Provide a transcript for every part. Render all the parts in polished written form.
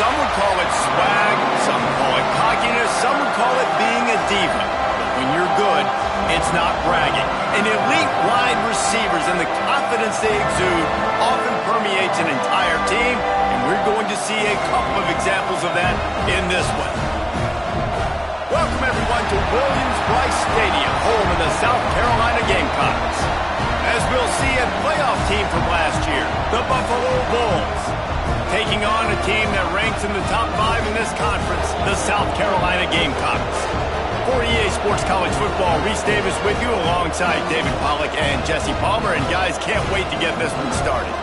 Some would call it swag, some would call it cockiness, some would call it being a diva. But when you're good, it's not bragging. And elite wide receivers and the confidence they exude often permeates an entire team, and we're going to see a couple of examples of that in this one. Welcome everyone to Williams-Brice Stadium, home of the South Carolina Gamecocks. As we'll see a playoff team from last year, the Buffalo Bulls, taking on a team that ranks in the top 5 in this conference, the South Carolina Gamecocks. For EA Sports College Football, Reese Davis with you alongside David Pollack and Jesse Palmer. And guys, can't wait to get this one started.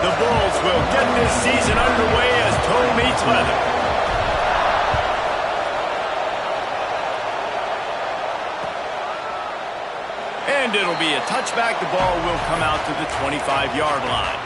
The Bulls will get this season underway as toe meets leather. And it'll be a touchback. The ball will come out to the 25-yard line.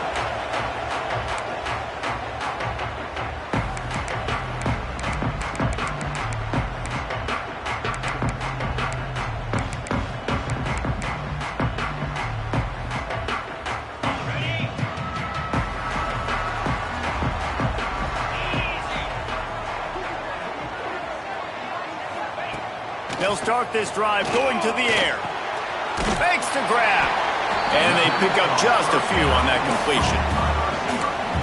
They'll start this drive going to the air. Fakes to grab. And they pick up just a few on that completion.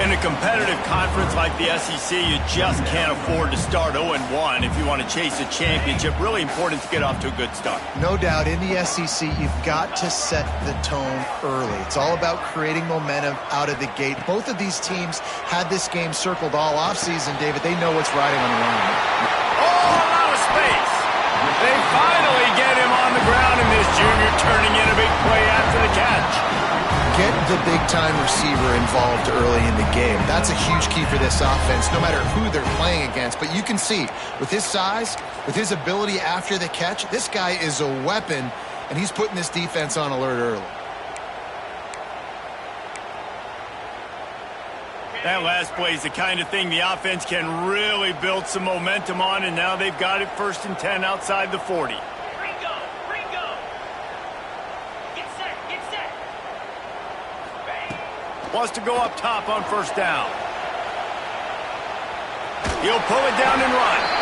In a competitive conference like the SEC, you just can't afford to start 0-1 if you want to chase a championship. Really important to get off to a good start. No doubt, in the SEC, you've got to set the tone early. It's all about creating momentum out of the gate. Both of these teams had this game circled all offseason, David. They know what's riding on the line. Oh, a lot of space. They finally get him on the ground, and this junior turning in a big play after the catch. Get the big-time receiver involved early in the game. That's a huge key for this offense, no matter who they're playing against. But you can see, with his size, with his ability after the catch, this guy is a weapon, and he's putting this defense on alert early. That last play is the kind of thing the offense can really build some momentum on, and now they've got it 1st and 10 outside the 40. Ringo! Get set! Wants to go up top on 1st down. He'll pull it down and run.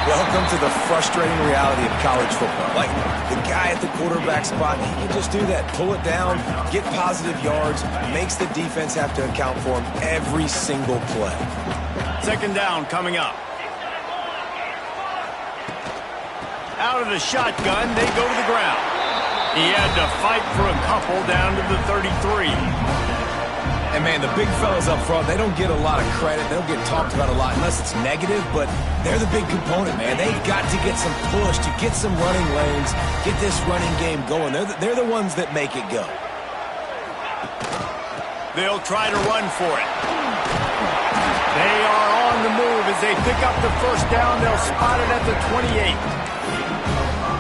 Welcome to the frustrating reality of college football. Like, the guy at the quarterback spot, he can just do that. Pull it down, get positive yards, makes the defense have to account for him every single play. 2nd down coming up. Out of the shotgun, they go to the ground. He had to fight for a couple down to the 33. And, man, the big fellas up front, they don't get a lot of credit. They don't get talked about a lot unless it's negative, but they're the big component, man. They've got to get some push, to get some running lanes, get this running game going. They're the ones that make it go. They'll try to run for it. They are on the move as they pick up the first down. They'll spot it at the 28.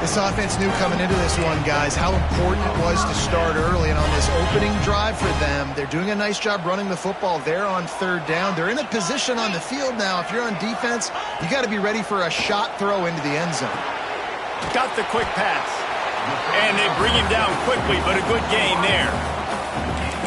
This offense knew coming into this one, guys, how important it was to start early. And on this opening drive for them, they're doing a nice job running the football. They're on third down. They're in a position on the field now. If you're on defense, you got to be ready for a shot throw into the end zone. Got the quick pass. And they bring him down quickly, but a good gain there.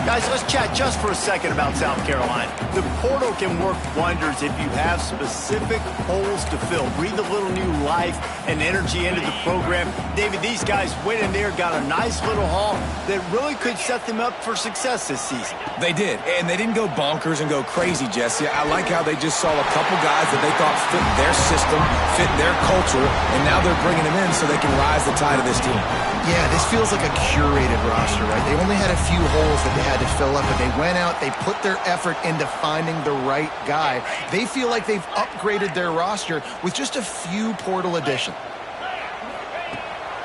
Guys, let's chat just for a second about South Carolina. The portal can work wonders if you have specific holes to fill. Breathe a little new life and energy into the program. David, these guys went in there, got a nice little haul that really could set them up for success this season. They did, and they didn't go bonkers and go crazy, Jesse. I like how they just saw a couple guys that they thought fit their system, fit their culture, and now they're bringing them in so they can rise the tide of this team. Yeah, this feels like a curated roster, right? They only had a few holes that they had to fill up, but they went out, they put their effort into finding the right guy. They feel like they've upgraded their roster with just a few portal additions.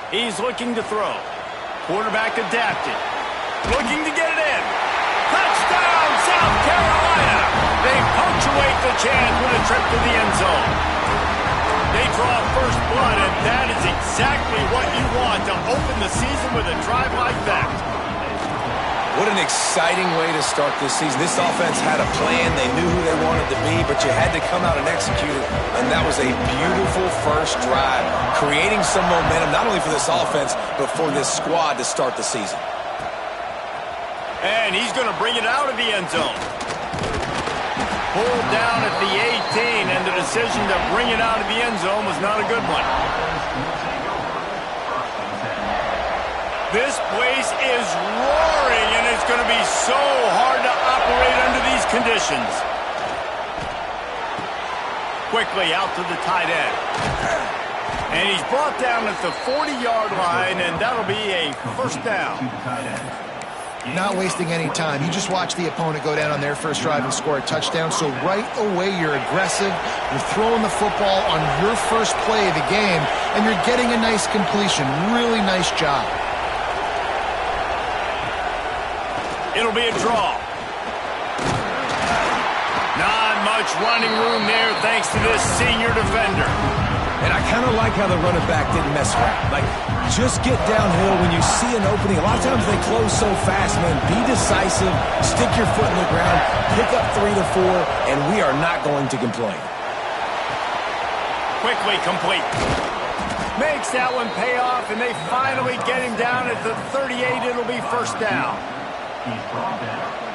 He's looking to throw. Quarterback adapted. Looking to get it in. Touchdown, South Carolina! They punctuate the chance with a trip to the end zone. They draw first blood, and that is exactly what you want to open the season with a drive like that. What an exciting way to start this season. This offense had a plan. They knew who they wanted to be, but you had to come out and execute it. And that was a beautiful first drive, creating some momentum, not only for this offense, but for this squad to start the season. And he's going to bring it out of the end zone. Pulled down at the 18, and the decision to bring it out of the end zone was not a good one. This place is roaring, and it's going to be so hard to operate under these conditions. Quickly out to the tight end. And he's brought down at the 40-yard line, and that'll be a first down. Not wasting any time. You just watch the opponent go down on their first drive and score a touchdown. So right away, you're aggressive. You're throwing the football on your first play of the game, and you're getting a nice completion. Really nice job. It'll be a draw. Not much running room there thanks to this senior defender. And I kind of like how the running back didn't mess around. Like, just get downhill when you see an opening. A lot of times they close so fast, man. Be decisive, stick your foot in the ground, pick up 3 to 4, and we are not going to complain. Quickly complete. Makes that one pay off, and they finally get him down at the 38. It'll be first down.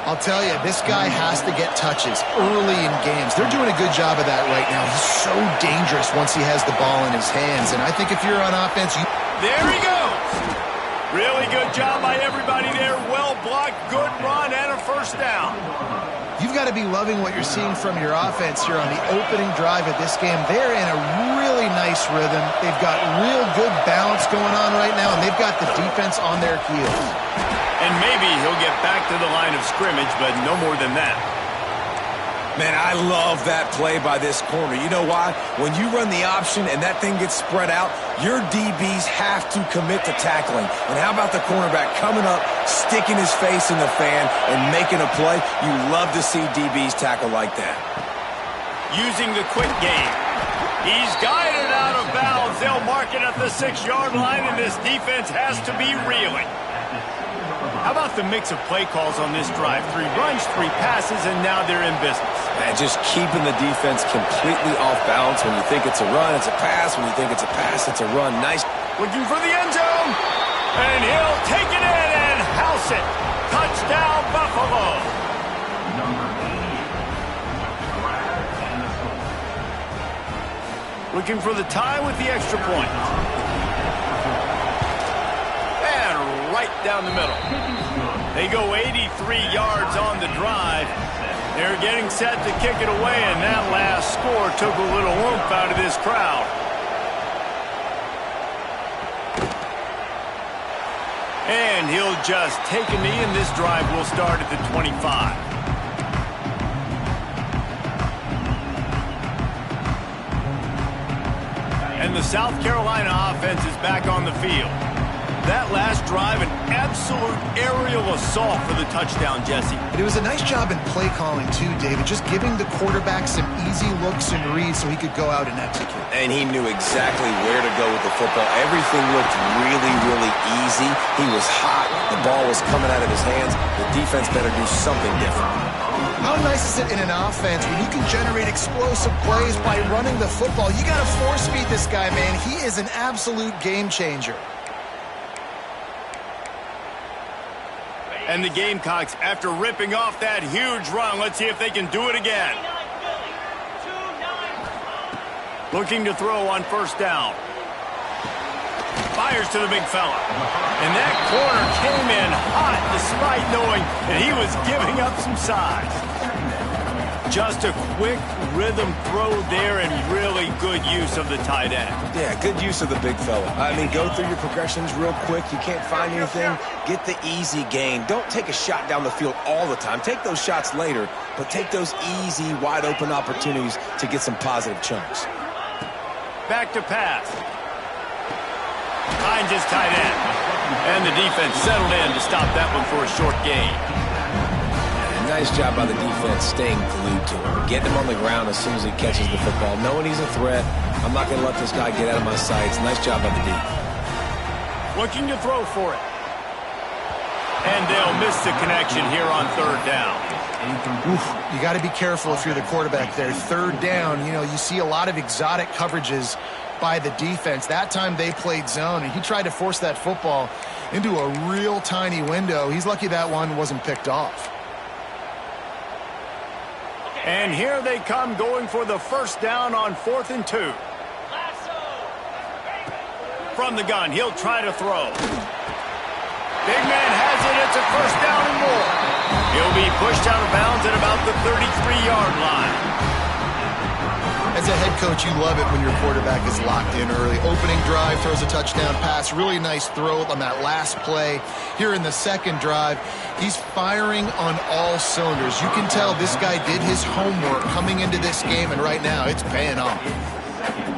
I'll tell you, this guy has to get touches early in games. They're doing a good job of that right now. He's so dangerous once he has the ball in his hands. And I think if you're on offense, there he goes. Really good job by everybody there. Well blocked, good run, and a first down. You've got to be loving what you're seeing from your offense here on the opening drive of this game. They're in a really nice rhythm. They've got real good balance going on right now, and they've got the defense on their heels. And maybe he'll get back to the line of scrimmage, but no more than that. Man, I love that play by this corner. You know why? When you run the option and that thing gets spread out, your DBs have to commit to tackling. And how about the cornerback coming up, sticking his face in the fan, and making a play? You love to see DBs tackle like that. Using the quick game. He's guided out of bounds. They'll mark it at the 6-yard line, and this defense has to be reeling. How about the mix of play calls on this drive? 3 runs, 3 passes, and now they're in business. And just keeping the defense completely off balance. When you think it's a run, it's a pass. When you think it's a pass, it's a run. Nice. Looking for the end zone. And he'll take it in and house it. Touchdown, Buffalo. Looking for the tie with the extra point. And right down the middle. They go 83 yards on the drive. They're getting set to kick it away, and that last score took a little oomph out of this crowd. And he'll just take a knee, and this drive will start at the 25. And the South Carolina offense is back on the field. That last drive, an absolute aerial assault for the touchdown, Jesse. But it was a nice job in play calling, too, David, just giving the quarterback some easy looks and reads so he could go out and execute. And he knew exactly where to go with the football. Everything looked really, really easy. He was hot. The ball was coming out of his hands. The defense better do something different. How nice is it in an offense when you can generate explosive plays by running the football? You got to force feed this guy, man. He is an absolute game changer. And the Gamecocks, after ripping off that huge run, let's see if they can do it again. Looking to throw on first down. Fires to the big fella. And that corner came in hot despite knowing that he was giving up some size. Just a quick rhythm throw there and really good use of the tight end. Yeah, good use of the big fella. I mean, go through your progressions real quick. You can't find anything. Get the easy gain. Don't take a shot down the field all the time. Take those shots later, but take those easy, wide-open opportunities to get some positive chunks. Back to pass. Finds his tight end. And the defense settled in to stop that one for a short gain. Nice job by the defense staying glued to him. Getting him on the ground as soon as he catches the football. Knowing he's a threat. I'm not going to let this guy get out of my sights. Nice job by the D. Looking to throw for it. And they'll miss the connection here on third down. Oof, you got to be careful if you're the quarterback there. Third down, you know, you see a lot of exotic coverages by the defense. That time they played zone, and he tried to force that football into a real tiny window. He's lucky that one wasn't picked off. And here they come going for the first down on 4th and 2. From the gun, he'll try to throw. Big man has it. It's a first down and more. He'll be pushed out of bounds at about the 33-yard line. As a head coach, you love it when your quarterback is locked in early. Opening drive, throws a touchdown pass. Really nice throw on that last play. Here in the second drive, he's firing on all cylinders. You can tell this guy did his homework coming into this game, and right now it's paying off.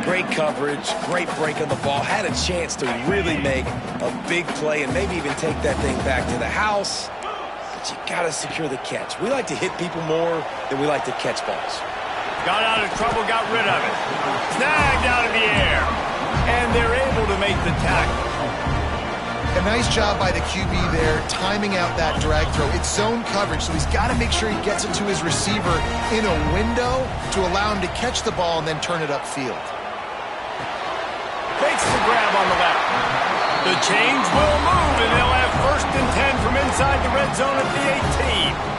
Great coverage, great break on the ball. Had a chance to really make a big play and maybe even take that thing back to the house. But you got to secure the catch. We like to hit people more than we like to catch balls. Got out of trouble, got rid of it. Snagged out of the air. And they're able to make the tackle. A nice job by the QB there, timing out that drag throw. It's zone coverage, so he's got to make sure he gets it to his receiver in a window to allow him to catch the ball and then turn it upfield. Fakes the grab on the left. The change will move, and they'll have 1st and 10 from inside the red zone at the 18.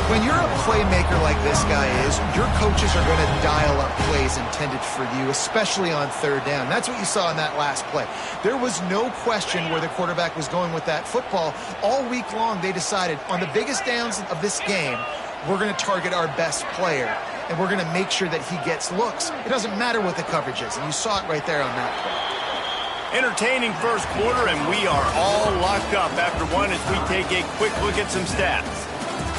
When you're a playmaker like this guy is, your coaches are going to dial up plays intended for you, especially on third down. That's what you saw in that last play. There was no question where the quarterback was going with that football. All week long, they decided on the biggest downs of this game, we're going to target our best player, and we're going to make sure that he gets looks. It doesn't matter what the coverage is, and you saw it right there on that play. Entertaining first quarter, and we are all locked up after one as we take a quick look at some stats.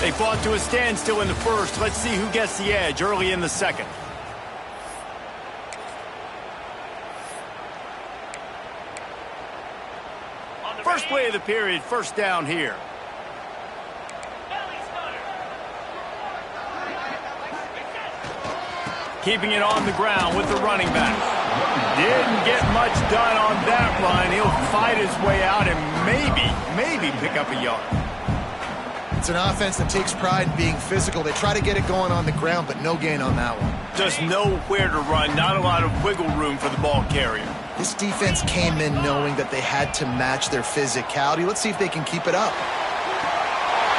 They fought to a standstill in the first. Let's see who gets the edge early in the second. First play of the period, first down here. Keeping it on the ground with the running back. Didn't get much done on that run. He'll fight his way out and maybe pick up a yard. It's an offense that takes pride in being physical. They try to get it going on the ground, but no gain on that one. Just nowhere to run, not a lot of wiggle room for the ball carrier. This defense came in knowing that they had to match their physicality. Let's see if they can keep it up.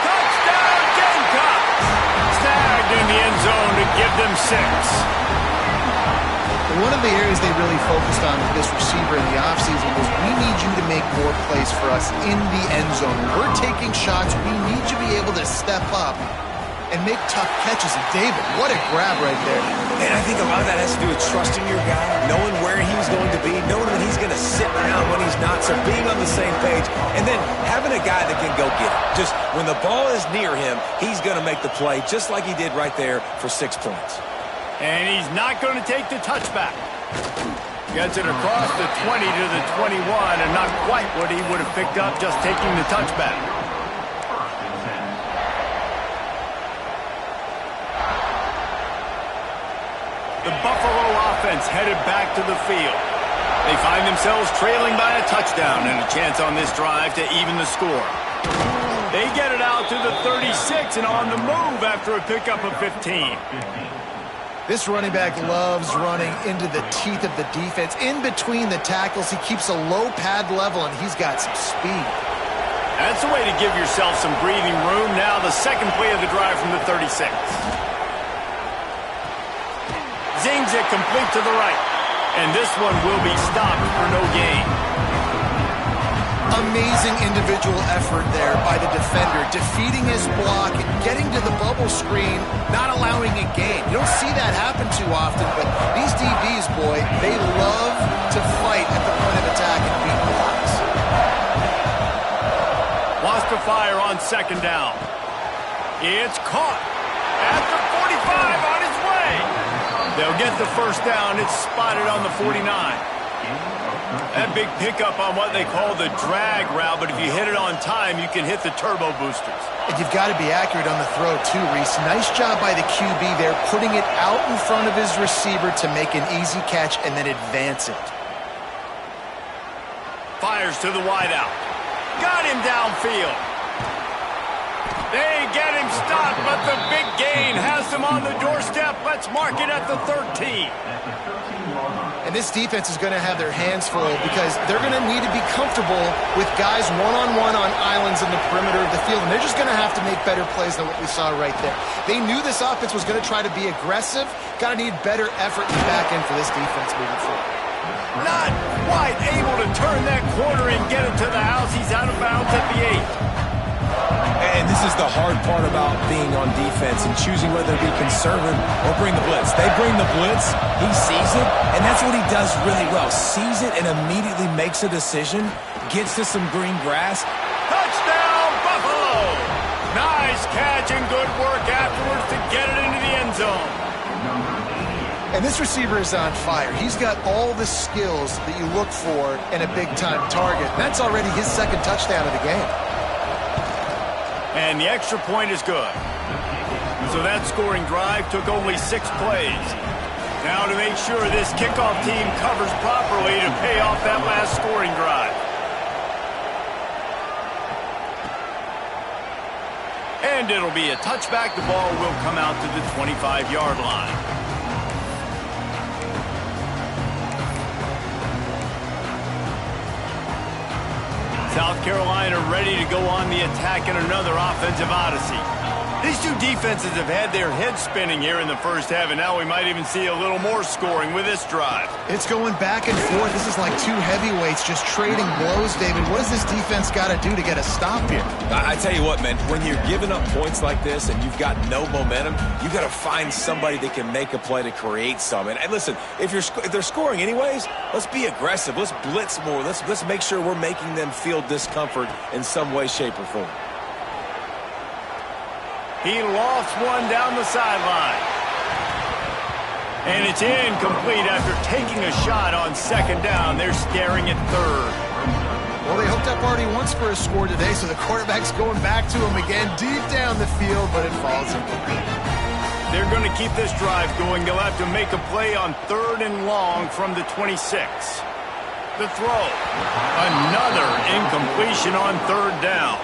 Touchdown, Gamecocks! Snagged in the end zone to give them 6. One of the areas they really focused on with this receiver in the offseason was we need you to make more plays for us in the end zone. When we're taking shots, we need you to be able to step up and make tough catches. And David, what a grab right there. And I think a lot of that has to do with trusting your guy, knowing where he's going to be, knowing that he's going to sit down when he's not, so being on the same page. And then Just when the ball is near him, he's going to make the play just like he did right there for 6 points. And he's not going to take the touchback. Gets it across the 20 to the 21, and not quite what he would have picked up just taking the touchback. The Buffalo offense headed back to the field. They find themselves trailing by a touchdown and a chance on this drive to even the score. They get it out to the 36 and on the move after a pickup of 15. This running back loves running into the teeth of the defense. In between the tackles, he keeps a low pad level, and he's got some speed. That's a way to give yourself some breathing room. Now the second play of the drive from the 36. Zings it complete to the right. And this one will be stopped for no gain. Amazing individual effort there by the defender, defeating his block and getting to the bubble screen, not allowing a gain. You don't see that happen too often, but these DBs, boy, they love to fight at the point of attack and beat blocks. Wants to fire on second down. It's caught at the 45 on its way. They'll get the first down. It's spotted on the 49. That big pickup on what they call the drag route, but if you hit it on time, you can hit the turbo boosters. And you've got to be accurate on the throw too, Reese. Nice job by the QB there, putting it out in front of his receiver to make an easy catch and then advance it. Fires to the wideout. Got him downfield. They get him stopped, but the big gain has them on the doorstep. Let's mark it at the 13. And this defense is going to have their hands full because they're going to need to be comfortable with guys one-on-one on islands in the perimeter of the field, and they're just going to have to make better plays than what we saw right there. They knew this offense was going to try to be aggressive. Got to need better effort in the back end for this defense moving forward. Not quite able to turn that corner and get it to the house. He's out of bounds at the 8. And this is the hard part about being on defense and choosing whether to be conservative or bring the blitz. They bring the blitz, he sees it, and that's what he does really well. Sees it and immediately makes a decision, gets to some green grass. Touchdown, Buffalo! Nice catch and good work afterwards to get it into the end zone. And this receiver is on fire. He's got all the skills that you look for in a big-time target. That's already his second touchdown of the game. And the extra point is good. So that scoring drive took only 6 plays. Now to make sure this kickoff team covers properly to pay off that last scoring drive. And it'll be a touchback. The ball will come out to the 25-yard line. South Carolina ready to go on the attack in another offensive odyssey. These two defenses have had their heads spinning here in the first half, and now we might even see a little more scoring with this drive. It's going back and forth. This is like two heavyweights just trading blows, David. What does this defense got to do to get a stop here? I tell you what, man, when you're giving up points like this and you've got no momentum, you got to find somebody that can make a play to create some. And listen, if they're scoring anyways, let's be aggressive. Let's blitz more. Let's make sure we're making them feel discomfort in some way, shape, or form. He lost one down the sideline. And it's incomplete after taking a shot on second down. They're staring at third. Well, they hooked up already once for a score today, so the quarterback's going back to him again deep down the field, but it falls incomplete. They're going to keep this drive going. They'll have to make a play on third and long from the 26. The throw. Another incompletion on third down.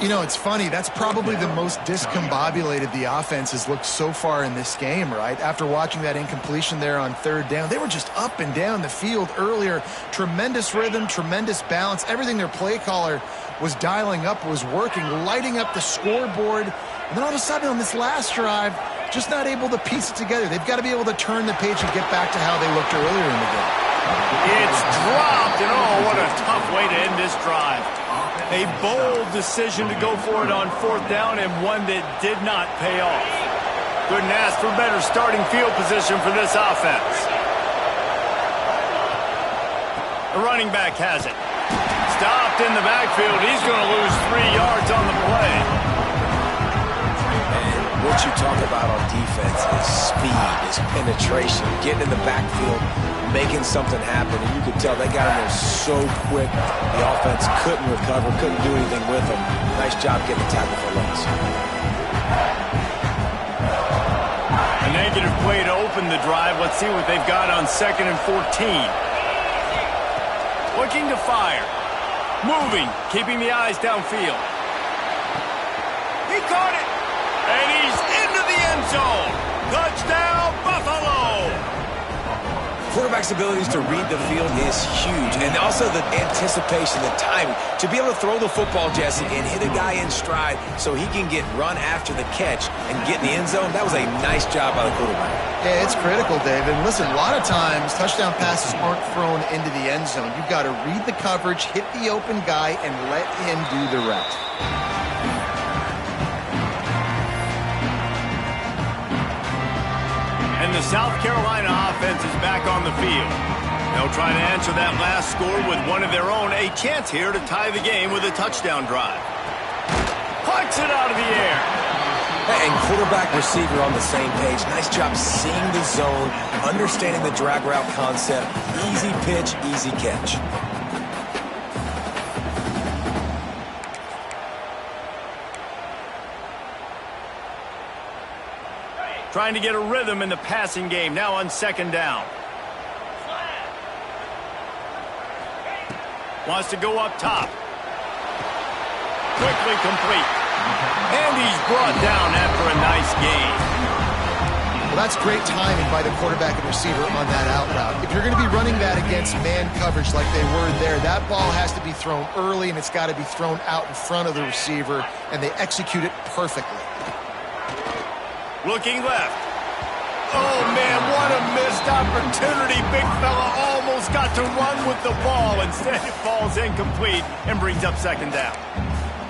You know, it's funny. That's probably the most discombobulated the offense has looked so far in this game, right? After watching that incompletion there on third down, they were just up and down the field earlier. Tremendous rhythm, tremendous balance. Everything their play caller was dialing up was working, lighting up the scoreboard. And then all of a sudden on this last drive, just not able to piece it together. They've got to be able to turn the page and get back to how they looked earlier in the game. It's dropped, and oh, what a tough way to end this drive. A bold decision to go for it on fourth down, and one that did not pay off. Couldn't ask for better starting field position for this offense. The running back has it. Stopped in the backfield. He's going to lose 3 yards on the play. And what you talk about on defense is speed, is penetration, getting in the backfield, making something happen. And you could tell they got in there so quick. The offense couldn't recover, couldn't do anything with them. Nice job getting the tackle for loss. A negative play to open the drive. Let's see what they've got on 2nd and 14. Looking to fire. Moving, keeping the eyes downfield. He caught it. And he's into the end zone. Touchdown, Buffalo. Quarterback's abilities to read the field is huge. And also the anticipation, the timing. To be able to throw the football, Jesse, and hit a guy in stride so he can get run after the catch and get in the end zone, that was a nice job by the quarterback. Yeah, it's critical, David. And listen, a lot of times touchdown passes aren't thrown into the end zone. You've got to read the coverage, hit the open guy, and let him do the rest. And the South Carolina offense is back on the field. They'll try to answer that last score with one of their own. A chance here to tie the game with a touchdown drive. Pucks it out of the air. And quarterback receiver on the same page. Nice job seeing the zone, understanding the drag route concept. Easy pitch, easy catch. Trying to get a rhythm in the passing game now on 2nd down. Wants to go up top. Quickly complete. And he's brought down after a nice gain. Well, that's great timing by the quarterback and receiver on that out route. If you're going to be running that against man coverage like they were there, that ball has to be thrown early and it's got to be thrown out in front of the receiver, and they execute it perfectly. Looking left. Oh, man, what a missed opportunity. Big fella almost got to run with the ball. Instead, it falls incomplete and brings up 2nd down.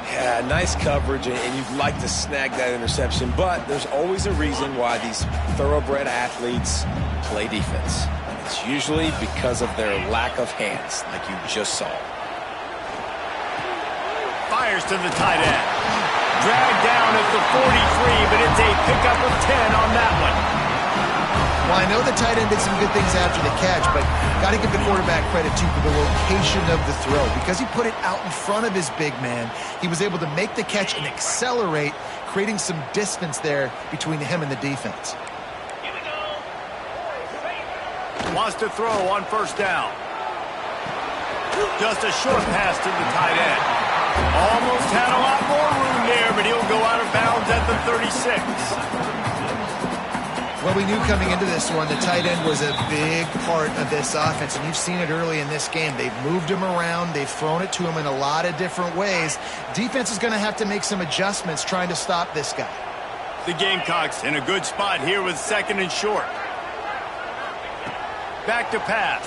Yeah, nice coverage, and you'd like to snag that interception, but there's always a reason why these thoroughbred athletes play defense. And it's usually because of their lack of hands, like you just saw. Fires to the tight end. Dragged down at the 43, but it's a pickup of 10 on that one. Well, I know the tight end did some good things after the catch, but got to give the quarterback credit, too, for the location of the throw. Because he put it out in front of his big man, he was able to make the catch and accelerate, creating some distance there between him and the defense. Here we go. Wants to throw on 1st down. Just a short pass to the tight end. Almost had a lot more room there, but he'll go out of bounds at the 36. Well, we knew coming into this one the tight end was a big part of this offense, and you've seen it early in this game. They've moved him around. They've thrown it to him in a lot of different ways. Defense is going to have to make some adjustments trying to stop this guy. The Gamecocks in a good spot here with 2nd and short. Back to pass.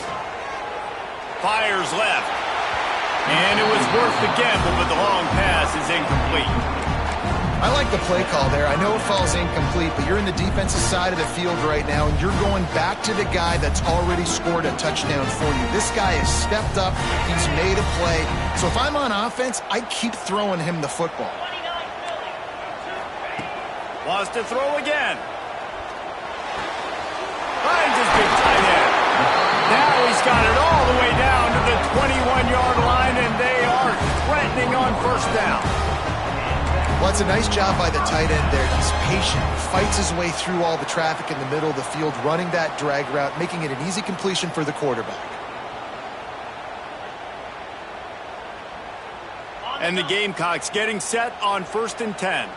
Fires left. And it was worth the gamble, but the long pass is incomplete. I like the play call there. I know it falls incomplete, but you're in the defensive side of the field right now, and you're going back to the guy that's already scored a touchdown for you. This guy has stepped up. He's made a play. So if I'm on offense, I keep throwing him the football. Wants to throw again. Finds his big tight end. Now he's got it all the way down to the 21-yard line, and they are threatening on 1st down. Well, it's a nice job by the tight end there. He's patient, fights his way through all the traffic in the middle of the field, running that drag route, making it an easy completion for the quarterback. And the Gamecocks getting set on 1st and 10.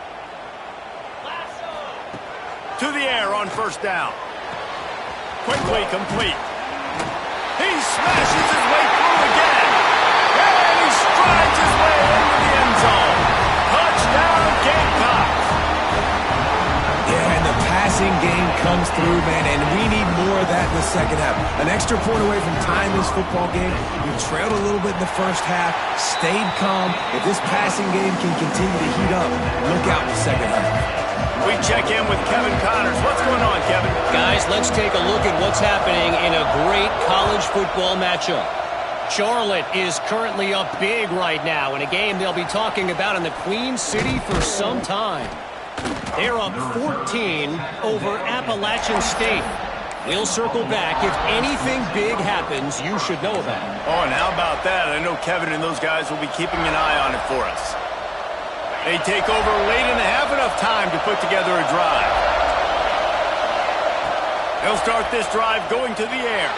To the air on 1st down. Quickly complete. He smashes his way through again. And he strides his way into the end zone. Touchdown, Gamecocks. Yeah, and the passing game comes through, man, and we need more of that in the 2nd half. An extra point away from tying this football game. We trailed a little bit in the 1st half, stayed calm. If this passing game can continue to heat up, look out in the 2nd half. We check in with Kevin Connors. What's going on, Kevin? Guys, let's take a look at what's happening in a great college football matchup. Charlotte is currently up big right now in a game they'll be talking about in the Queen City for some time. They're up 14 over Appalachian State. We'll circle back. If anything big happens, you should know about it. Oh, and how about that? I know Kevin and those guys will be keeping an eye on it for us. They take over late and have enough time to put together a drive. They'll start this drive going to the air.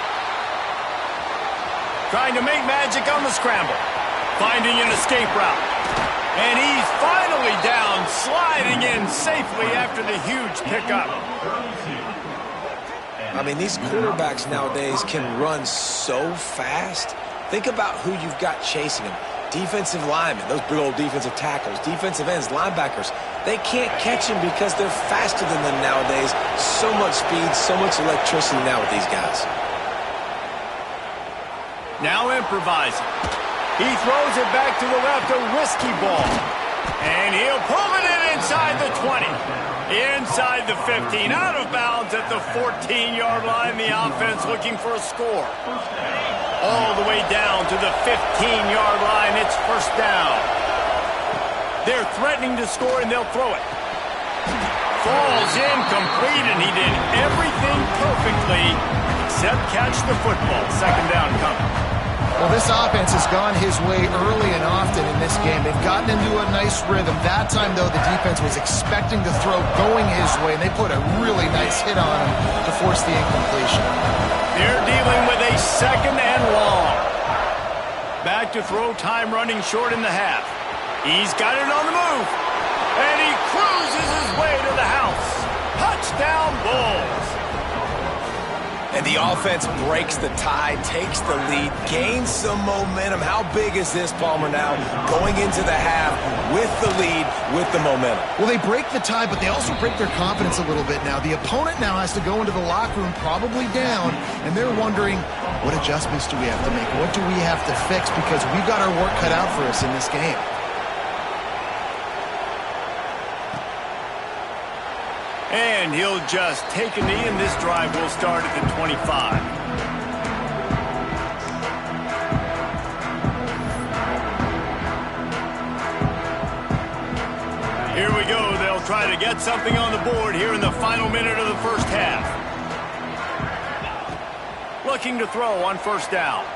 Trying to make magic on the scramble. Finding an escape route. And he's finally down, sliding in safely after the huge pickup. I mean, these quarterbacks nowadays can run so fast. Think about who you've got chasing them. Defensive linemen, those big old defensive tackles, defensive ends, linebackers. They can't catch them because they're faster than them nowadays. So much speed, so much electricity now with these guys. Now improvising. He throws it back to the left, a risky ball. And he'll pull it in inside the 20. Inside the 15, out of bounds at the 14-yard line. The offense looking for a score. All the way down to the 15-yard line. It's first down. They're threatening to score, and they'll throw it. Falls incomplete, and he did everything perfectly except catch the football. Second down coming. Well, this offense has gone his way early and often in this game. They've gotten into a nice rhythm. That time, though, the defense was expecting the throw going his way, and they put a really nice hit on him to force the incompletion. They're dealing with a second and long. Back to throw, time running short in the half. He's got it on the move. And he cruises his way to the house. Touchdown, Bulls. And the offense breaks the tie, takes the lead, gains some momentum. How big is this, Palmer, now? Going into the half with the lead, with the momentum. Well, they break the tie, but they also break their confidence a little bit now. The opponent now has to go into the locker room probably down, and they're wondering, what adjustments do we have to make? What do we have to fix? Because we've got our work cut out for us in this game. And he'll just take a knee, and this drive will start at the 25. Here we go. They'll try to get something on the board here in the final minute of the first half. Looking to throw on first down.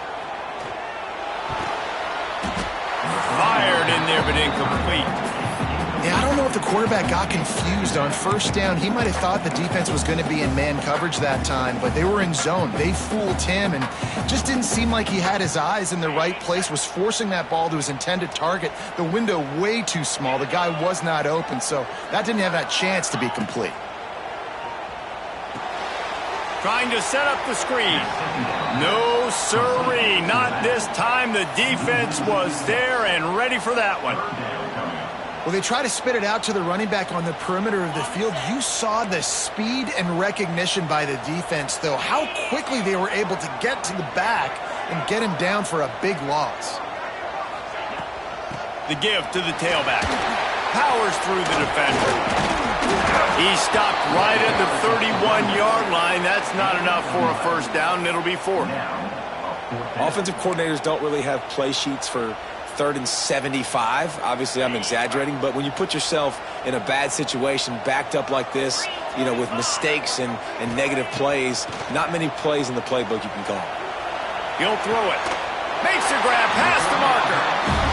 Fired in there, but incomplete. Yeah, I don't know if the quarterback got confused on first down. He might have thought the defense was going to be in man coverage that time, but they were in zone. They fooled him, and just didn't seem like he had his eyes in the right place, was forcing that ball to his intended target. The window way too small. The guy was not open, so that didn't have that chance to be complete. Trying to set up the screen. No, sirree. Not this time. The defense was there and ready for that one. Well, they try to spit it out to the running back on the perimeter of the field. You saw the speed and recognition by the defense, though. How quickly they were able to get to the back and get him down for a big loss. The give to the tailback. Powers through the defender. He stopped right at the 31-yard line. That's not enough for a first down, and it'll be 4. Offensive coordinators don't really have play sheets for 3rd and 75. Obviously, I'm exaggerating, but when you put yourself in a bad situation, backed up like this, you know, with mistakes and negative plays, not many plays in the playbook you can call. He'll throw it. Makes the grab past the marker.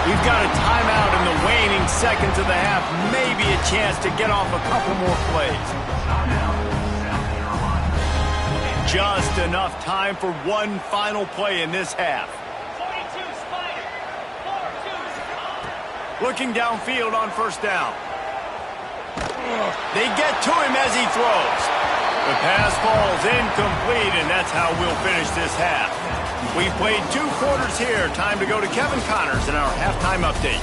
We've got a timeout in the waning seconds of the half. Maybe a chance to get off a couple more plays. Just enough time for one final play in this half. Looking downfield on first down. They get to him as he throws. The pass falls incomplete, and that's how we'll finish this half. We've played 2 quarters here. Time to go to Kevin Connors in our halftime update.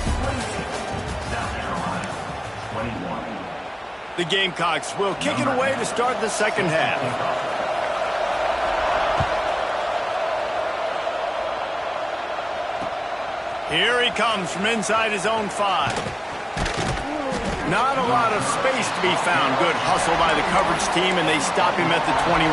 The Gamecocks will kick it away to start the second half. Here he comes from inside his own 5. Not a lot of space to be found. Good hustle by the coverage team, and they stop him at the 21.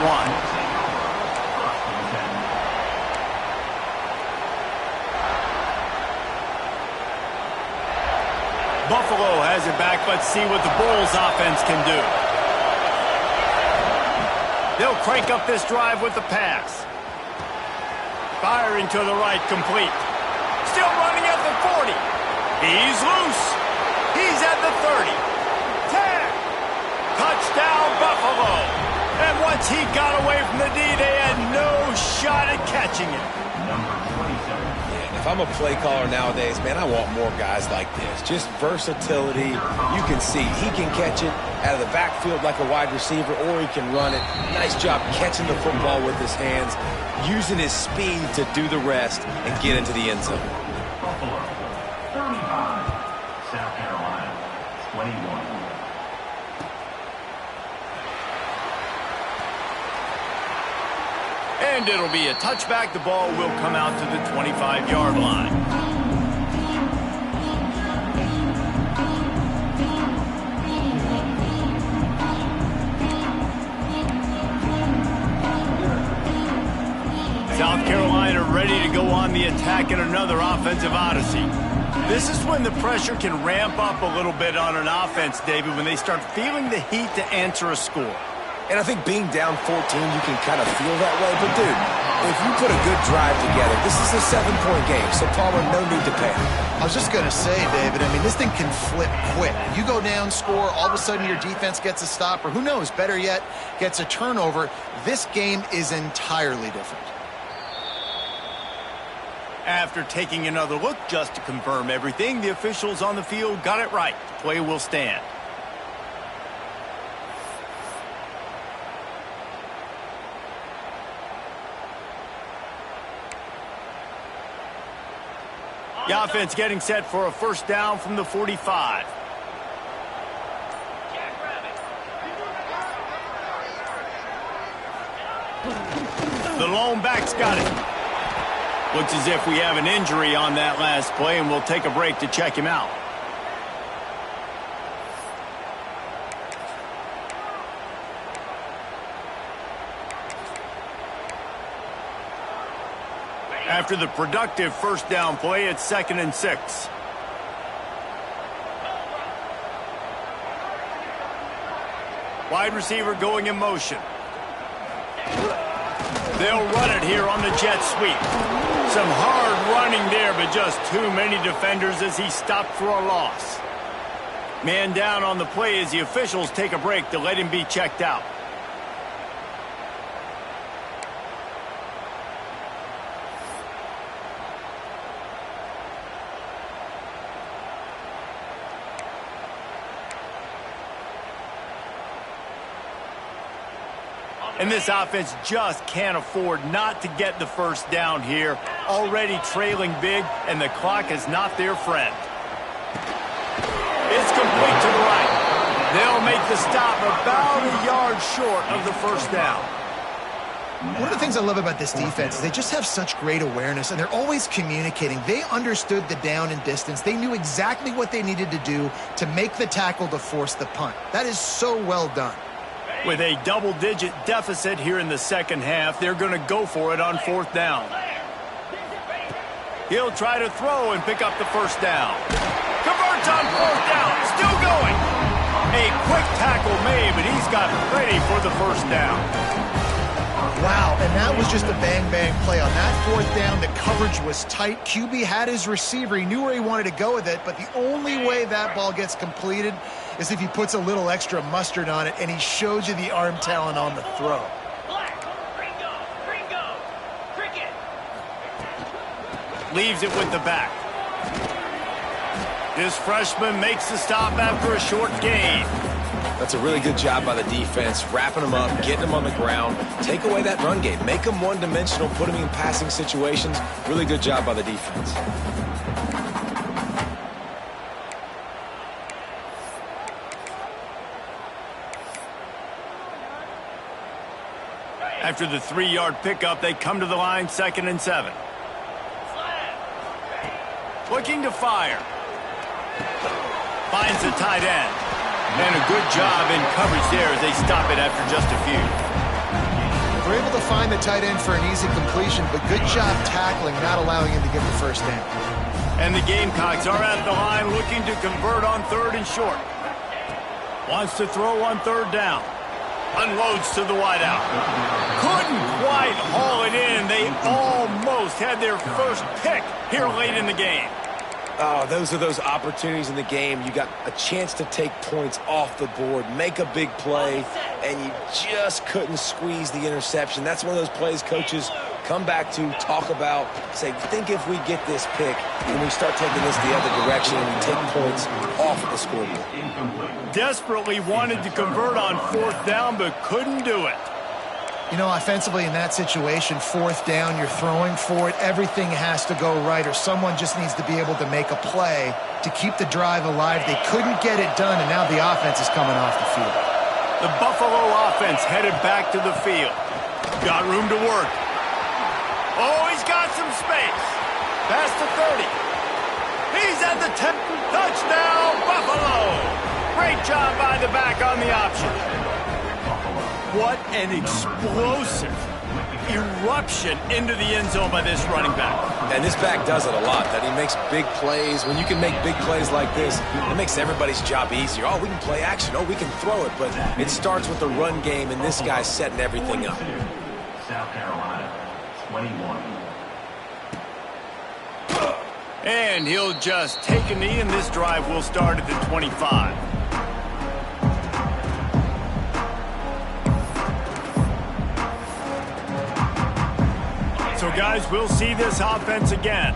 Buffalo has it back. Let's see what the Bulls offense can do. They'll crank up this drive with the pass. Firing to the right, complete. Still running at the 40. He's loose. He's at the 30. 10. Touchdown, Buffalo. And once he got away from the D, they had no shot at catching it. If I'm a play caller nowadays, man, I want more guys like this. Just versatility. You can see he can catch it out of the backfield like a wide receiver, or he can run it. Nice job catching the football with his hands, using his speed to do the rest and get into the end zone. Buffalo, 35. South Carolina, 21. And it'll be a touchback. The ball will come out to the 25-yard line. South Carolina ready to go on the attack in another offensive odyssey. This is when the pressure can ramp up a little bit on an offense, David, when they start feeling the heat to answer a score. And I think being down 14, you can kind of feel that way. But, dude, if you put a good drive together, this is a 7-point game. So, Palmer, no need to panic. I was just going to say, David, I mean, this thing can flip quick. You go down, score, all of a sudden your defense gets a stop, or who knows, better yet, gets a turnover. This game is entirely different. After taking another look just to confirm everything, the officials on the field got it right. Play will stand. The offense getting set for a first down from the 45. The lone back's got it. Looks as if we have an injury on that last play, and we'll take a break to check him out. After the productive first down play, it's 2nd and 6. Wide receiver going in motion. They'll run it here on the jet sweep. Some hard running there, but just too many defenders as he stopped for a loss. Man down on the play as the officials take a break to let him be checked out. And this offense just can't afford not to get the first down here. Already trailing big, and the clock is not their friend. It's complete to the right. They'll make the stop about a yard short of the first down. One of the things I love about this defense is they just have such great awareness, and they're always communicating. They understood the down and distance. They knew exactly what they needed to do to make the tackle to force the punt. That is so well done. With a double-digit deficit here in the second half, they're going to go for it on 4th down. He'll try to throw and pick up the first down. Converts on 4th down. Still going. A quick tackle made, but he's got ready for the first down. Wow, and that was just a bang-bang play. On that 4th down, the coverage was tight. QB had his receiver. He knew where he wanted to go with it, but the only way that ball gets completed is if he puts a little extra mustard on it, and he shows you the arm talent on the throw. Black, Ringo, Ringo, cricket. Leaves it with the back. This freshman makes the stop after a short gain. That's a really good job by the defense, wrapping them up, getting them on the ground, take away that run game, make them one-dimensional, put them in passing situations. Really good job by the defense. After the 3-yard pickup, they come to the line, 2nd and 7. Looking to fire. Finds the tight end. And a good job in coverage there as they stop it after just a few. We're able to find the tight end for an easy completion, but good job tackling, not allowing him to get the first down. And the Gamecocks are at the line looking to convert on 3rd and short. Wants to throw on 3rd down. Unloads to the wideout. Couldn't quite haul it in. They almost had their first pick here late in the game. Oh, those are those opportunities in the game. You got a chance to take points off the board, make a big play, and you just couldn't squeeze the interception. That's one of those plays coaches come back to, talk about, say, think if we get this pick and we start taking this the other direction and we take points off the scoreboard. Desperately wanted to convert on 4th down, but couldn't do it. You know, offensively in that situation, 4th down, you're throwing for it. Everything has to go right, or someone just needs to be able to make a play to keep the drive alive. They couldn't get it done, and now the offense is coming off the field. The Buffalo offense headed back to the field. Got room to work. Oh, he's got some space. Past the 30. He's at the 10. Touchdown, Buffalo. Great job by the back on the option. What an explosive eruption into the end zone by this running back. And this back does it a lot, that he makes big plays. When you can make big plays like this, it makes everybody's job easier. Oh, we can play action. Oh, we can throw it. But it starts with the run game, and this guy's setting everything up. South Carolina, 21. And he'll just take a knee, and this drive will start at the 25. So, guys, we'll see this offense again.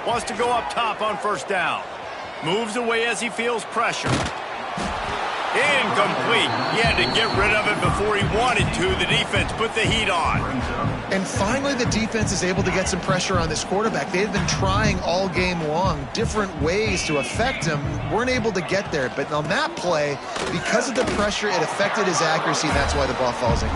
Wants to go up top on 1st down. Moves away as he feels pressure. Incomplete. He had to get rid of it before he wanted to. The defense put the heat on. And finally, the defense is able to get some pressure on this quarterback. They've been trying all game long different ways to affect him. Weren't able to get there. But on that play, because of the pressure, it affected his accuracy, and that's why the ball falls in.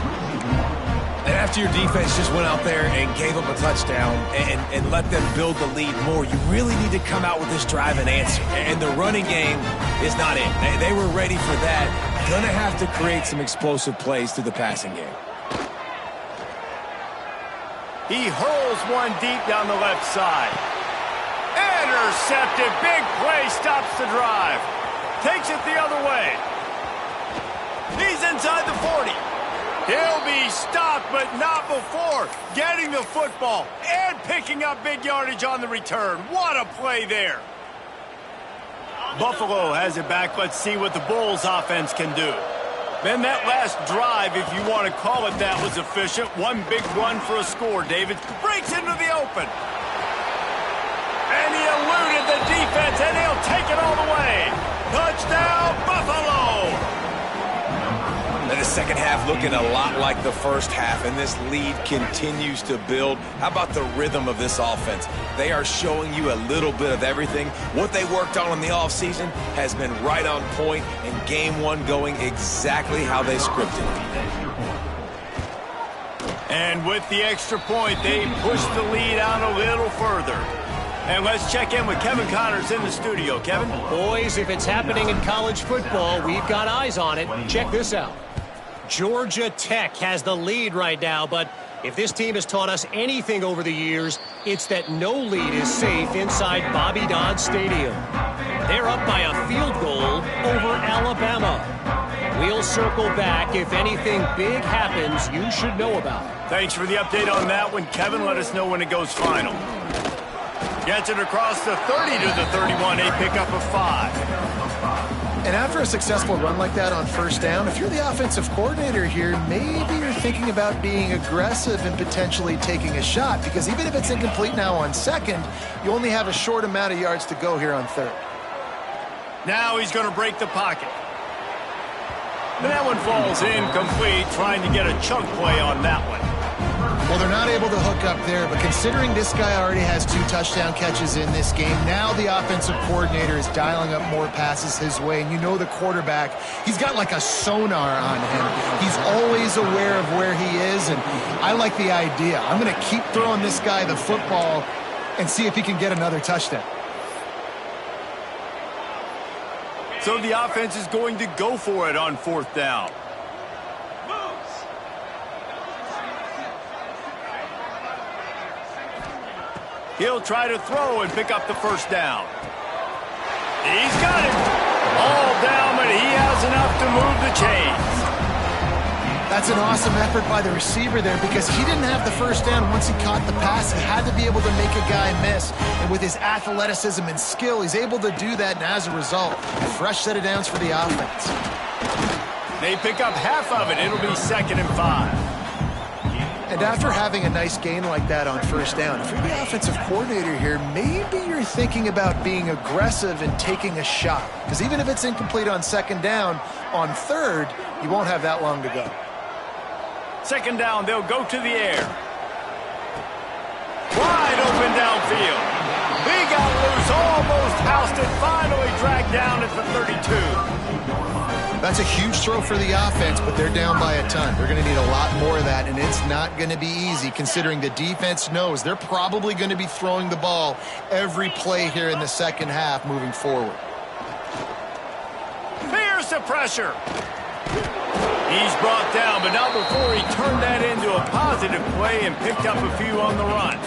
And after your defense just went out there and gave up a touchdown and let them build the lead more, you really need to come out with this drive and answer. And the running game is not it. They were ready for that. Gonna have to create some explosive plays through the passing game. He hurls one deep down the left side. Intercepted. Big play stops the drive. Takes it the other way. He's inside the 40. He'll be stopped, but not before getting the football and picking up big yardage on the return. What a play there. Buffalo has it back. Let's see what the Bulls offense can do. Then that last drive, if you want to call it that, was efficient. One big run for a score. David breaks into the open. And he eluded the defense, and he'll take it all the way. Touchdown, Buffalo! And the second half looking a lot like the first half, and this lead continues to build. How about the rhythm of this offense? They are showing you a little bit of everything. What they worked on in the offseason has been right on point, and game one going exactly how they scripted it. And with the extra point, they push the lead out a little further. And let's check in with Kevin Connors in the studio. Kevin? Boys, if it's happening in college football, we've got eyes on it. Check this out. Georgia Tech has the lead right now, but if this team has taught us anything over the years, it's that no lead is safe inside Bobby Dodd Stadium. They're up by a field goal over Alabama. We'll circle back if anything big happens you should know about. Thanks for the update on that one, Kevin. Let us know when it goes final. Gets it across the 30 to the 31, a pickup of 5. And after a successful run like that on 1st down, if you're the offensive coordinator here, maybe you're thinking about being aggressive and potentially taking a shot, because even if it's incomplete now on 2nd, you only have a short amount of yards to go here on 3rd. Now he's going to break the pocket. And that one falls incomplete, trying to get a chunk play on that one. Well, they're not able to hook up there, but considering this guy already has 2 touchdown catches in this game, now the offensive coordinator is dialing up more passes his way. And you know the quarterback, he's got like a sonar on him. He's always aware of where he is, and I like the idea. I'm going to keep throwing this guy the football and see if he can get another touchdown. So the offense is going to go for it on 4th down. He'll try to throw and pick up the first down. He's got it. All down, but he has enough to move the chains. That's an awesome effort by the receiver there because he didn't have the first down once he caught the pass. He had to be able to make a guy miss. And with his athleticism and skill, he's able to do that. And as a result, a fresh set of downs for the offense. They pick up half of it. It'll be 2nd and 5. And after having a nice gain like that on first down, if you're the offensive coordinator here, maybe you're thinking about being aggressive and taking a shot. Because even if it's incomplete on 2nd down, on 3rd, you won't have that long to go. 2nd down, they'll go to the air. Wide open downfield. He got loose, almost housed it, finally dragged down at the 32. That's a huge throw for the offense, but they're down by a ton. They're going to need a lot more of that, and it's not going to be easy considering the defense knows they're probably going to be throwing the ball every play here in the second half moving forward. Here's the pressure. He's brought down, but not before he turned that into a positive play and picked up a few on the run.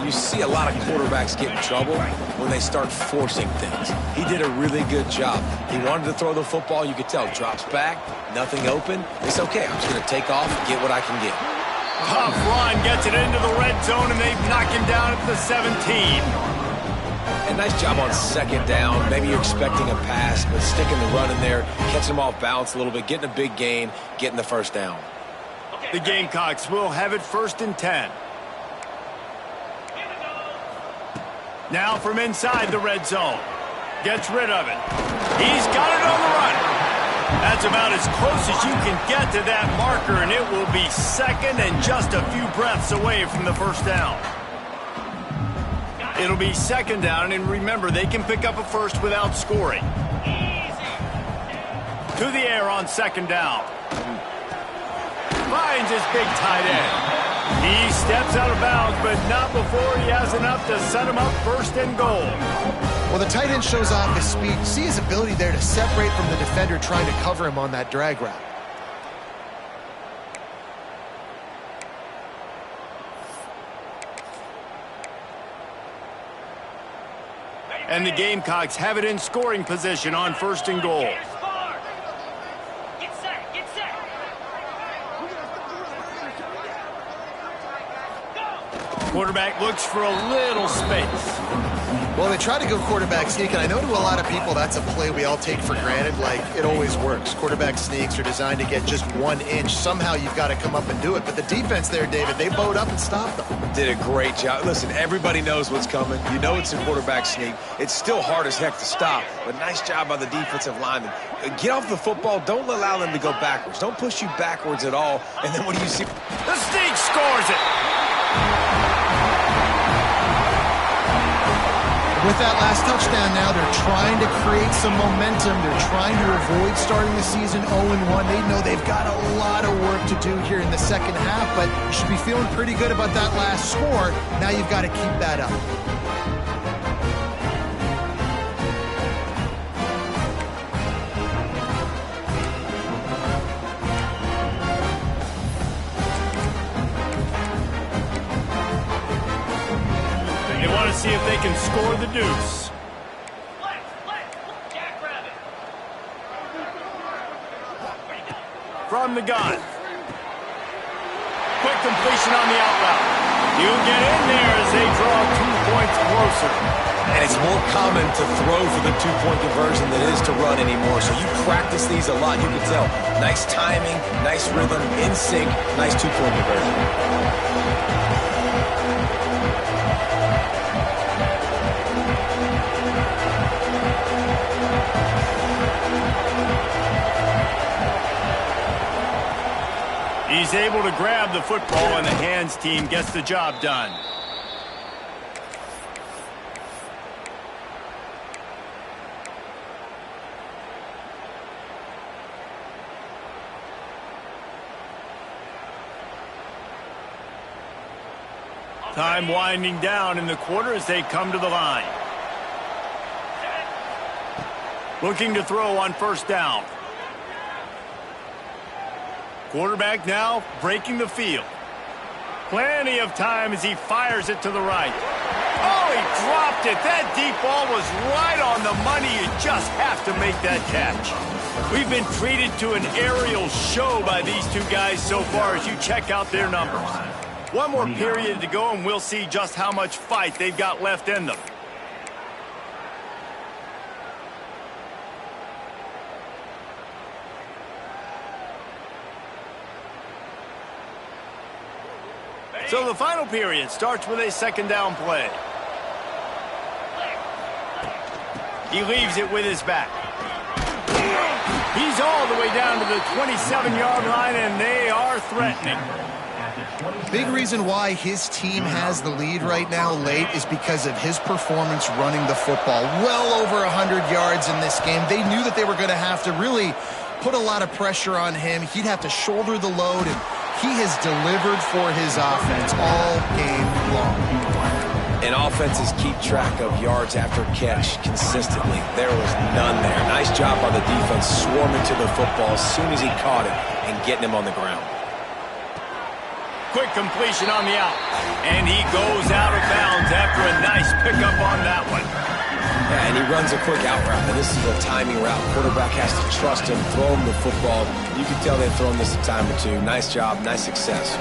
You see a lot of quarterbacks get in trouble when they start forcing things. He did a really good job. He wanted to throw the football. You could tell. Drops back, nothing open. It's okay. I'm just going to take off and get what I can get. Tough run, gets it into the red zone, and they've knocked him down at the 17. And nice job on 2nd down. Maybe you're expecting a pass, but sticking the run in there, catching him off balance a little bit, getting a big gain, getting the first down. The Gamecocks will have it 1st and 10. Now from inside the red zone. Gets rid of it. He's got it on the run. That's about as close as you can get to that marker, and it will be 2nd and just a few breaths away from the first down. It'll be 2nd down, and remember, they can pick up a first without scoring. To the air on 2nd down. Finds his big tight end. He steps out of bounds, but not before he has enough to set him up 1st and goal. Well, the tight end shows off his speed. You see his ability there to separate from the defender trying to cover him on that drag route. And the Gamecocks have it in scoring position on 1st and goal. Get set, get set. Quarterback looks for a little space. Well, they try to go quarterback sneak, and I know to a lot of people that's a play we all take for granted, like it always works. Quarterback sneaks are designed to get just 1 inch. Somehow you've got to come up and do it. But the defense there, David, they bowed up and stopped them. Did a great job. Listen, everybody knows what's coming. You know it's a quarterback sneak. It's still hard as heck to stop, but nice job by the defensive lineman. Get off the football. Don't allow them to go backwards. Don't push you backwards at all. And then what do you see? The sneak scores it. With that last touchdown now, they're trying to create some momentum. They're trying to avoid starting the season 0-1. They know they've got a lot of work to do here in the second half, but you should be feeling pretty good about that last score. Now you've got to keep that up. See if they can score the deuce. Jackrabbit. From the gun. Quick completion on the out route. He'll get in there as they draw 2 points closer. And it's more common to throw for the 2-point conversion than it is to run anymore. So you practice these a lot. You can tell. Nice timing, nice rhythm, in sync, nice 2-point conversion. He's able to grab the football, and the hands team gets the job done. Time winding down in the quarter as they come to the line. Looking to throw on 1st down. Quarterback now breaking the field. Plenty of time as he fires it to the right. Oh, he dropped it. That deep ball was right on the money. You just have to make that catch. We've been treated to an aerial show by these two guys so far as you check out their numbers. One more period to go, and we'll see just how much fight they've got left in them. So the final period starts with a second down play. He leaves it with his back. He's all the way down to the 27-yard line, and they are threatening. Big reason why his team has the lead right now late is because of his performance running the football. Well over 100 yards in this game. They knew that they were going to have to really put a lot of pressure on him. He'd have to shoulder the load, and he has delivered for his offense all game long. And offenses keep track of yards after catch consistently. There was none there. Nice job by the defense swarming to the football as soon as he caught it and getting him on the ground. Quick completion on the out. And he goes out of bounds after a nice pickup on that one. Yeah, and he runs a quick out route. And this is a timing route. Quarterback has to trust him, throw him the football. You can tell they've thrown this a time or two. Nice job, nice success.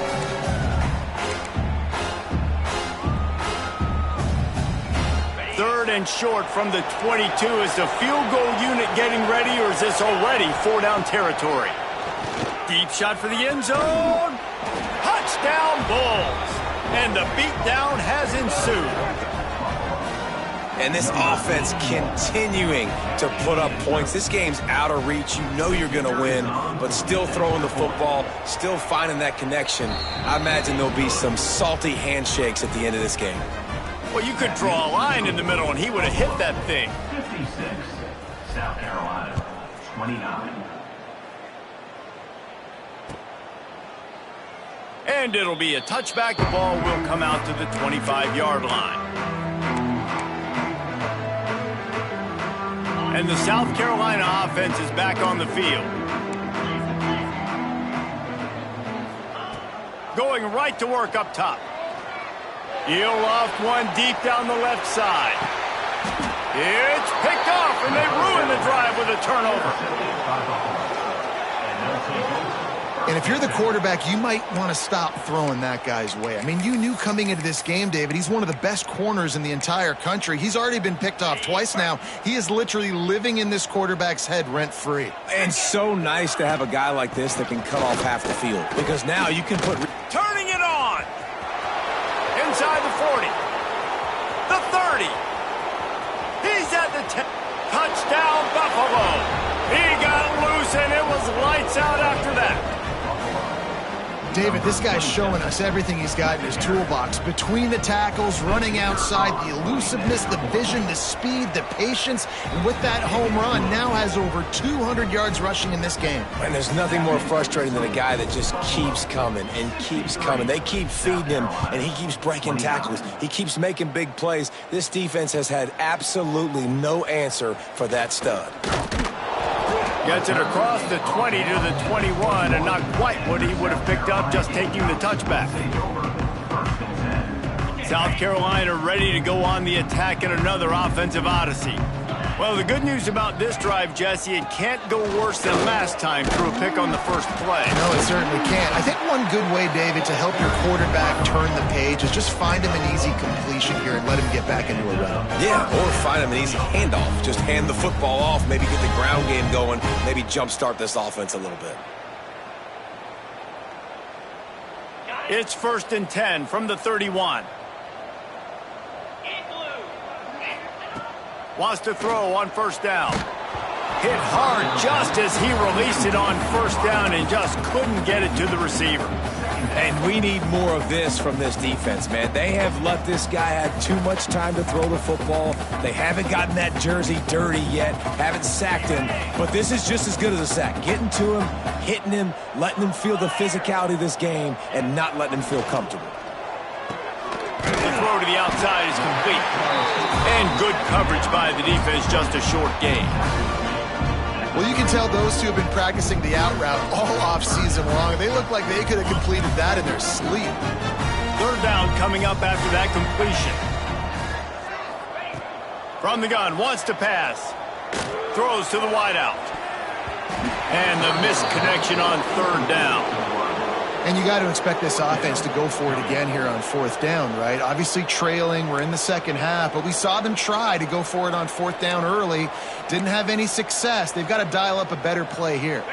Third and short from the 22. Is the field goal unit getting ready, or is this already four-down territory? Deep shot for the end zone. Touchdown Bulls. And the beatdown has ensued. And this offense continuing to put up points. This game's out of reach. You know you're going to win, but still throwing the football, still finding that connection. I imagine there'll be some salty handshakes at the end of this game. Well, you could draw a line in the middle, and he would have hit that thing. 56, South Carolina, 29. And it'll be a touchback. The ball will come out to the 25-yard line. And the South Carolina offense is back on the field. Going right to work up top. He'll loft one deep down the left side. It's picked off, and they ruin the drive with a turnover. And if you're the quarterback, you might want to stop throwing that guy's way. I mean, you knew coming into this game, David, he's one of the best corners in the entire country. He's already been picked off twice now. He is literally living in this quarterback's head rent-free. And so nice to have a guy like this that can cut off half the field, because now you can put... Turning it on. Inside the 40. The 30. He's at the 10. Touchdown, Buffalo. He got loose, and it was lights out after that. David, this guy's showing us everything he's got in his toolbox. Between the tackles, running outside, the elusiveness, the vision, the speed, the patience. And with that home run, now has over 200 yards rushing in this game. And there's nothing more frustrating than a guy that just keeps coming and keeps coming. They keep feeding him, and he keeps breaking tackles. He keeps making big plays. This defense has had absolutely no answer for that stud. Gets it across the 20 to the 21, and not quite what he would have picked up just taking the touchback. South Carolina ready to go on the attack in another offensive odyssey. Well, the good news about this drive, Jesse, it can't go worse than last time through a pick on the first play. No, it certainly can't. I think one good way, David, to help your quarterback turn the page is just find him an easy completion here and let him get back into a run. Yeah, or find him an easy handoff. Just hand the football off, maybe get the ground game going, maybe jumpstart this offense a little bit. It's 1st and 10 from the 31. Wants to throw on first down. Hit hard just as he released it on first down and just couldn't get it to the receiver. And we need more of this from this defense, man. They have let this guy have too much time to throw the football. They haven't gotten that jersey dirty yet, haven't sacked him. But this is just as good as a sack. Getting to him, hitting him, letting him feel the physicality of this game, and not letting him feel comfortable. The throw to the outside is complete. And good coverage by the defense, just a short gain. Well, you can tell those two have been practicing the out route all off season long. They look like they could have completed that in their sleep. Third down coming up after that completion. From the gun, wants to pass. Throws to the wideout. And the missed connection on third down. And you got to expect this offense to go for it again here on fourth down, right? Obviously trailing, we're in the second half, but we saw them try to go for it on fourth down early. Didn't have any success. They've got to dial up a better play here.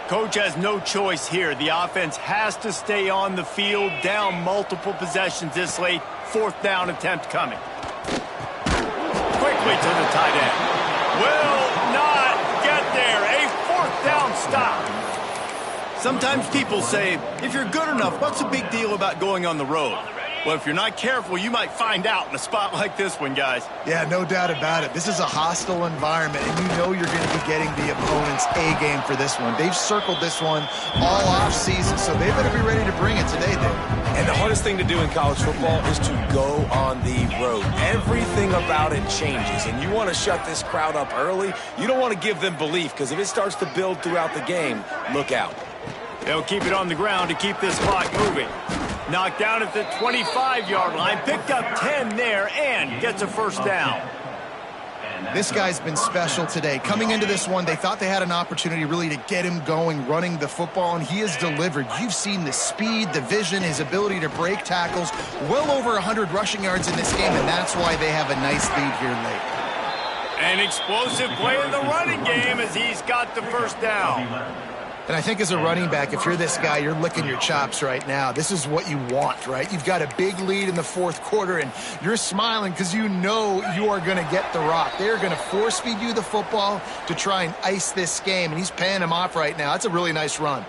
Coach has no choice here. The offense has to stay on the field, down multiple possessions this late. Fourth down attempt coming. Quickly to the tight end. Will not get there. A fourth down stop. Sometimes people say, if you're good enough, what's the big deal about going on the road? Well, if you're not careful, you might find out in a spot like this one, guys. Yeah, no doubt about it. This is a hostile environment, and you know you're going to be getting the opponent's A game for this one. They've circled this one all off season, so they better be ready to bring it today, Dave. And the hardest thing to do in college football is to go on the road. Everything about it changes, and you want to shut this crowd up early. You don't want to give them belief, because if it starts to build throughout the game, look out. They'll keep it on the ground to keep this clock moving. Knocked down at the 25-yard line, picked up 10 there, and gets a first down. This guy's been special today. Coming into this one, they thought they had an opportunity really to get him going, running the football, and he has delivered. You've seen the speed, the vision, his ability to break tackles. Well over 100 rushing yards in this game, and that's why they have a nice lead here late. An explosive play in the running game as he's got the first down. And I think as a running back, if you're this guy, you're licking your chops right now. This is what you want, right? You've got a big lead in the fourth quarter, and you're smiling because you know you are going to get the rock. They're going to force-feed you the football to try and ice this game, and he's paying him off right now. That's a really nice run.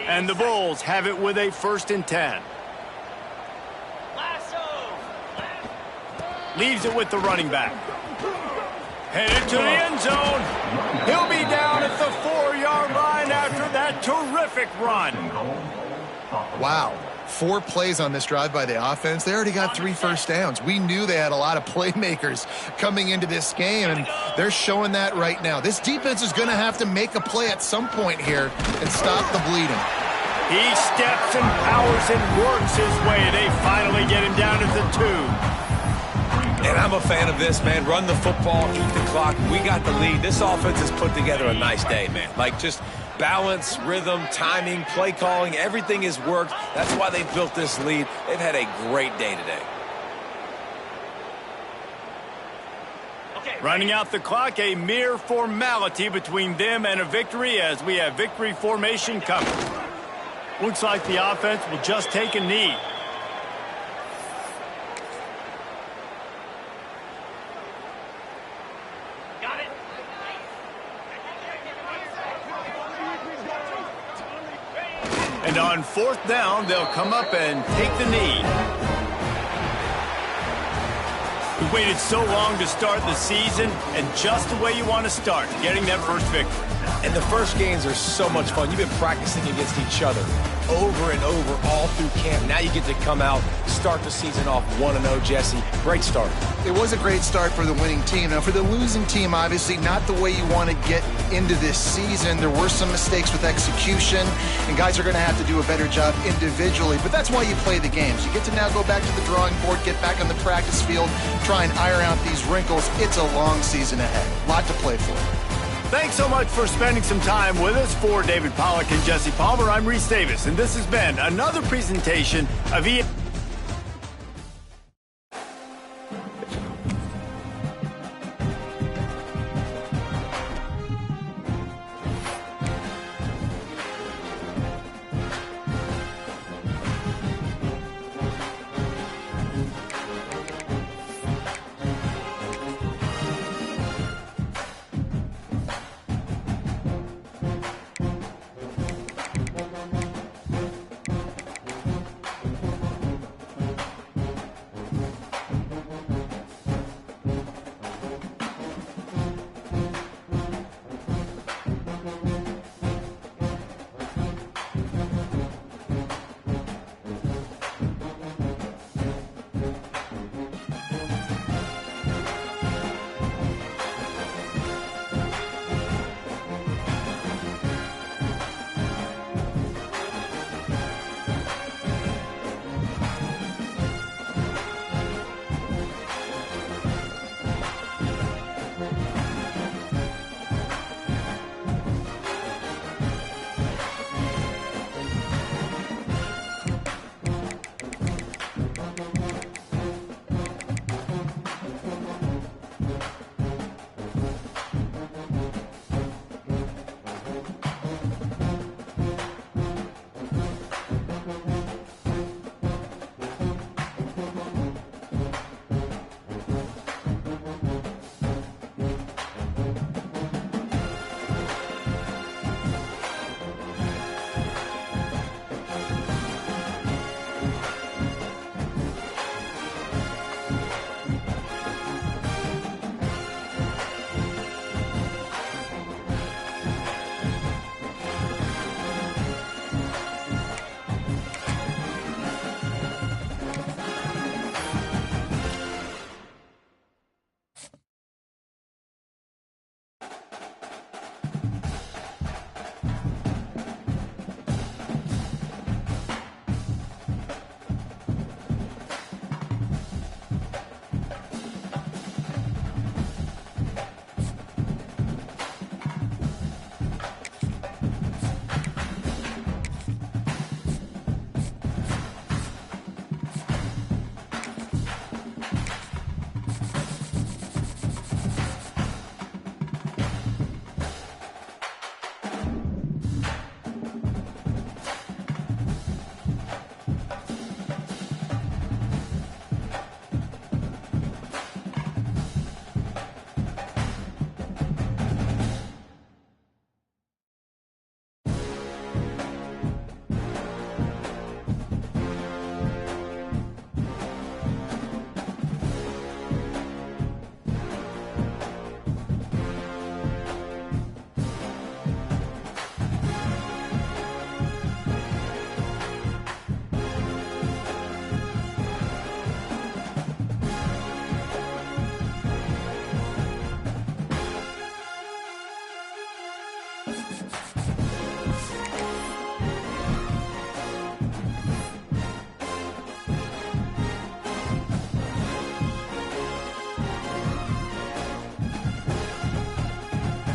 And the Bulls have it with a 1st and 10. Leaves it with the running back. Headed to the end zone. He'll be down at the 4-yard line after that terrific run. Wow. 4 plays on this drive by the offense. They already got 3 first downs. We knew they had a lot of playmakers coming into this game, and they're showing that right now. This defense is going to have to make a play at some point here and stop the bleeding. He steps and powers and works his way. They finally get him down at the 2. And I'm a fan of this, man. Run the football, eat the clock. We got the lead. This offense has put together a nice day, man. Like, just balance, rhythm, timing, play calling, everything has worked. That's why they built this lead. They've had a great day today. Running out the clock, a mere formality between them and a victory as we have victory formation coming. Looks like the offense will just take a knee. And on 4th down, they'll come up and take the knee. We waited so long to start the season, and just the way you want to start, getting that first victory. And the first games are so much fun. You've been practicing against each other over and over all through camp. Now you get to come out, start the season off 1-0, Jesse. Great start. It was a great start for the winning team. Now, for the losing team, obviously not the way you want to get into this season. There were some mistakes with execution, and guys are going to have to do a better job individually. But that's why you play the games. You get to now go back to the drawing board, get back on the practice field, try and iron out these wrinkles. It's a long season ahead. A lot to play for. Thanks so much for spending some time with us. For David Pollack and Jesse Palmer, I'm Reese Davis, and this has been another presentation of ESPN.